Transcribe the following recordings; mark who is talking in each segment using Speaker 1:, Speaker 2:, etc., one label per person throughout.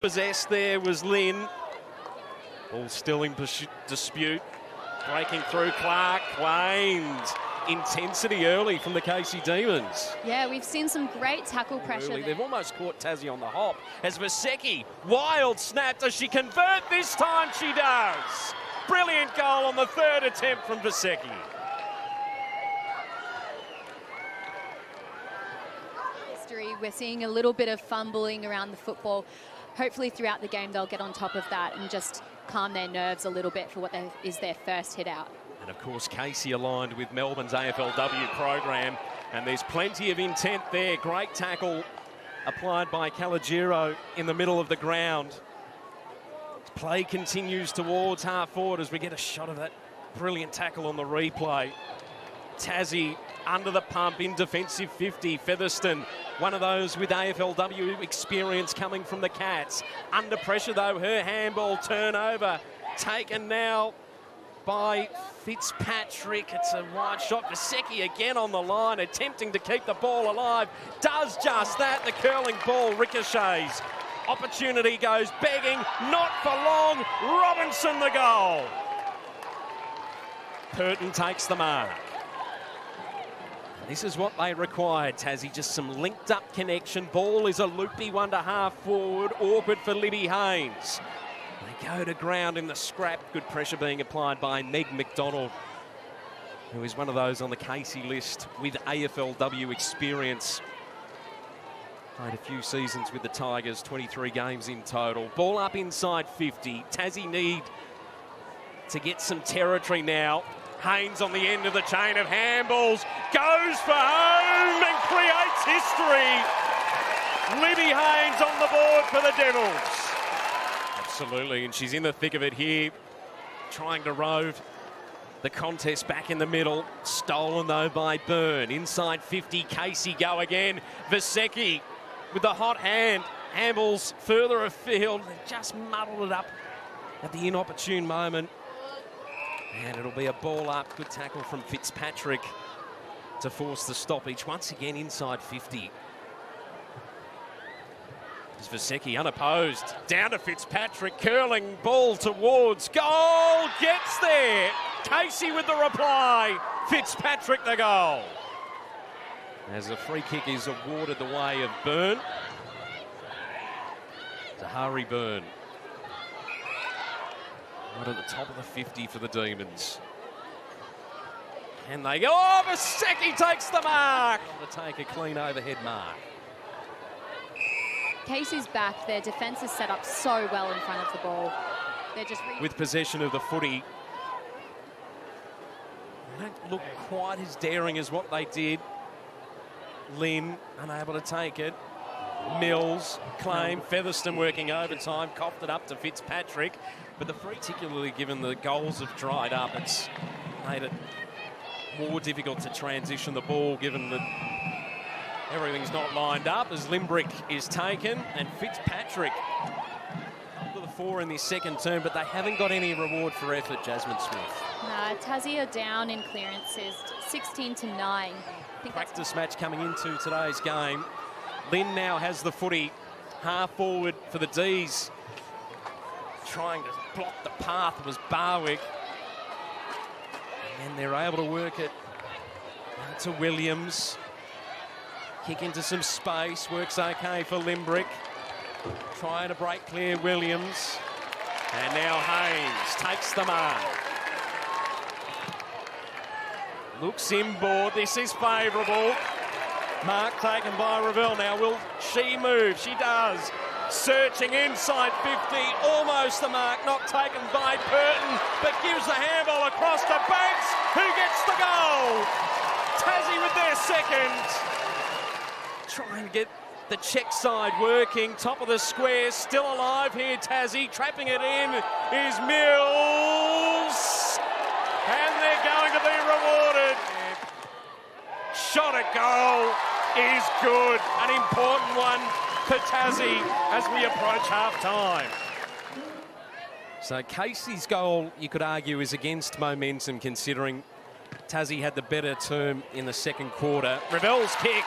Speaker 1: Possessed there was Lynn. All still in dispute. Breaking through Clark. Quains. Intensity early from the Casey Demons.
Speaker 2: Yeah, we've seen some great tackle pressure there.
Speaker 1: They've almost caught Tassie on the hop. As Vasecki, wild snap. Does she convert this time? She does. Brilliant goal on the third attempt from Vasecki.
Speaker 2: We're seeing a little bit of fumbling around the football. Hopefully throughout the game they'll get on top of that and just calm their nerves a little bit for what is their first hit out.
Speaker 1: And of course Casey aligned with Melbourne's AFLW program, and there's plenty of intent there. Great tackle applied by Calagiro in the middle of the ground. Play continues towards half forward as we get a shot of that brilliant tackle on the replay. Tassie under the pump in defensive 50. Featherston, one of those with AFLW experience coming from the Cats. Under pressure though, her handball turnover taken now by Fitzpatrick. It's a wide shot. Vasecki again on the line, attempting to keep the ball alive. Does just that. The curling ball ricochets. Opportunity goes begging, not for long. Robinson the goal. Purton takes the mark. This is what they required, Tassie, just some linked up connection. Ball is a loopy one to half forward, awkward for Libby Haynes. They go to ground in the scrap, good pressure being applied by Meg McDonald, who is one of those on the Casey list with AFLW experience. Played a few seasons with the Tigers, 23 games in total. Ball up inside 50, Tassie need to get some territory now. Haynes on the end of the chain of handballs, goes for home and creates history. Libby Haynes on the board for the Devils. Absolutely, and she's in the thick of it here, trying to rove the contest back in the middle. Stolen though by Byrne. Inside 50, Casey go again. Vasecki with the hot hand. Handballs further afield, just muddled it up at the inopportune moment. And it'll be a ball up. Good tackle from Fitzpatrick to force the stoppage. Once again inside 50. There's Vasecki unopposed. Down to Fitzpatrick. Curling ball towards goal. Gets there. Casey with the reply. Fitzpatrick the goal. As the free kick is awarded the way of Byrne. Zahari Byrne. Right at the top of the 50 for the Demons. And they go, oh, Vasecki takes the mark. To take a clean overhead mark.
Speaker 2: Casey's back. Their defence is set up so well in front of the ball. They're just
Speaker 1: with possession of the footy. They don't look quite as daring as what they did. Lynn unable to take it. Mills, claim, Featherston working overtime, coughed it up to Fitzpatrick. But the free, particularly given the goals have dried up, it's made it more difficult to transition the ball given that everything's not lined up as Limbrick is taken and Fitzpatrick to the fore in this second term, but they haven't got any reward for effort, Jasmine Smith.
Speaker 2: No, Tassie are down in clearances, 16-9.
Speaker 1: Practice match coming into today's game. Lynn now has the footy, half forward for the D's. Trying to block the path was Barwick. And then they're able to work it out to Williams. Kick into some space, works okay for Limbrick. Trying to break clear Williams. And now Haynes takes the mark. Looks inboard, this is favourable. Mark taken by Revell. Now will she move? She does. Searching inside 50, almost the mark, not taken by Purton, but gives the handball across to Banks, who gets the goal. Tassie with their second. Trying to get the check side working, top of the square, still alive here, Tassie. Trapping it in is Mills. And they're going to be rewarded. Shot at goal is good, an important one for Tassie as we approach half-time. So Casey's goal, you could argue, is against momentum considering Tassie had the better term in the second quarter. Revell's kick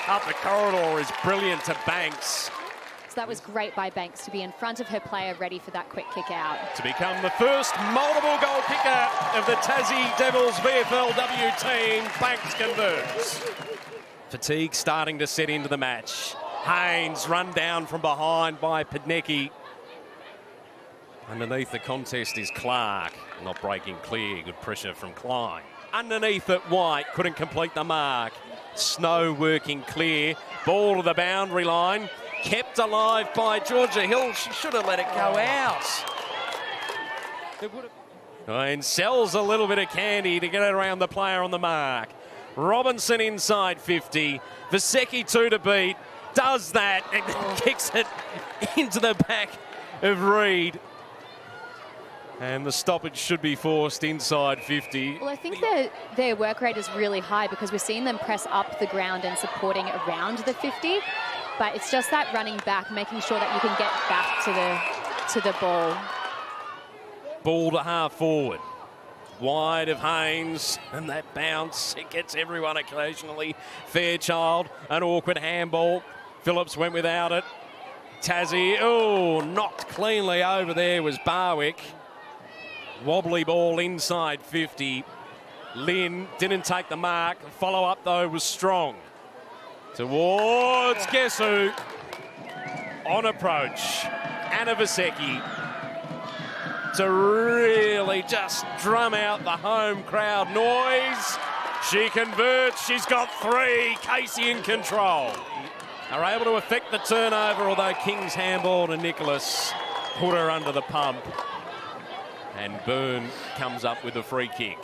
Speaker 1: up the corridor is brilliant to Banks.
Speaker 2: So that was great by Banks to be in front of her player, ready for that quick kick out.
Speaker 1: To become the first multiple goal kicker of the Tassie Devils VFLW team, Banks converts. Fatigue starting to set into the match. Haynes run down from behind by Pednecki. Underneath the contest is Clark, not breaking clear. Good pressure from Klein. Underneath it, White couldn't complete the mark. Snow working clear. Ball to the boundary line. Kept alive by Georgia Hill. She should have let it go out. And sells a little bit of candy to get it around the player on the mark. Robinson inside 50. Vasecki 2 to beat. Does that and kicks it into the back of Reed. And the stoppage should be forced inside 50.
Speaker 2: Well, I think their work rate is really high because we're seeing them press up the ground and supporting around the 50. But it's just that running back, making sure that you can get back to the ball.
Speaker 1: Ball to half forward. Wide of Haynes, and that bounce, it gets everyone occasionally. Fairchild, an awkward handball. Phillips went without it. Tassie, oh, knocked cleanly over there was Barwick. Wobbly ball inside 50. Lynn didn't take the mark. The follow-up, though, was strong. Towards guess who? On approach, Anna Vasecki. To really just drum out the home crowd noise. She converts. She's got 3. Casey in control. Are able to affect the turnover, although King's handball to Nicholas put her under the pump. And Byrne comes up with a free kick.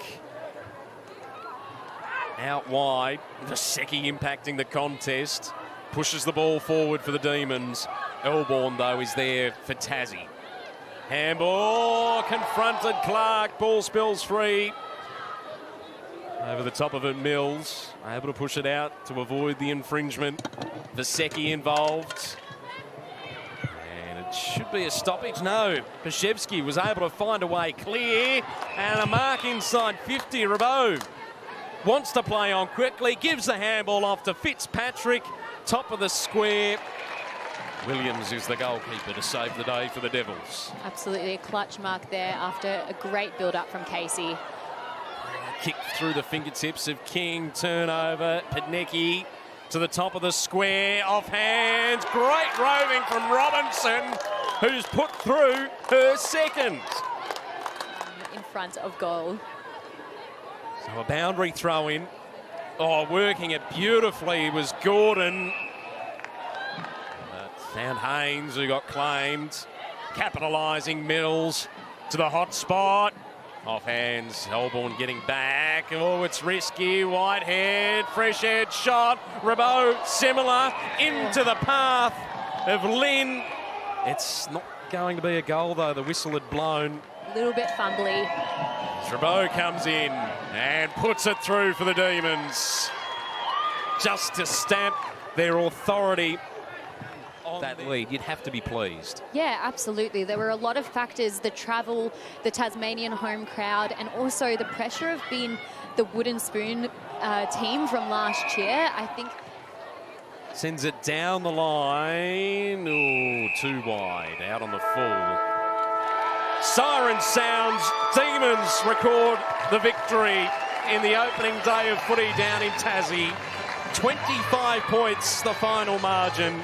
Speaker 1: Out wide, Vasecki impacting the contest. Pushes the ball forward for the Demons. Elborn, though, is there for Tassie. Handball, confronted Clark, ball spills free. Over the top of it, Mills, able to push it out to avoid the infringement. Vasecki involved. And it should be a stoppage. No, Pashevsky was able to find a way clear. And a mark inside 50, Rabeau wants to play on quickly, gives the handball off to Fitzpatrick, top of the square. Williams is the goalkeeper to save the day for the Devils.
Speaker 2: Absolutely a clutch mark there after a great build-up from Casey.
Speaker 1: Kick through the fingertips of King, turnover, Pednecki to the top of the square, offhand, great roving from Robinson, who's put through her second.
Speaker 2: In front of goal.
Speaker 1: So a boundary throw in. Oh, working it beautifully was Gordon. Found Haynes, who got claimed. Capitalising Mills to the hot spot. Off hands, Elborn getting back. Oh, it's risky. Whitehead, fresh edge shot. Rabeau, similar, into the path of Lynn. It's not going to be a goal, though. The whistle had blown.
Speaker 2: A little bit fumbly.
Speaker 1: Rabeau comes in and puts it through for the Demons. Just to stamp their authority on that lead. You'd have to be pleased.
Speaker 2: Yeah, absolutely. There were a lot of factors, the travel, the Tasmanian home crowd, and also the pressure of being the wooden spoon team from last year. I think
Speaker 1: sends it down the line. Oh, too wide, out on the full. Siren sounds. Demons record the victory in the opening day of footy down in Tassie. 25 points, the final margin.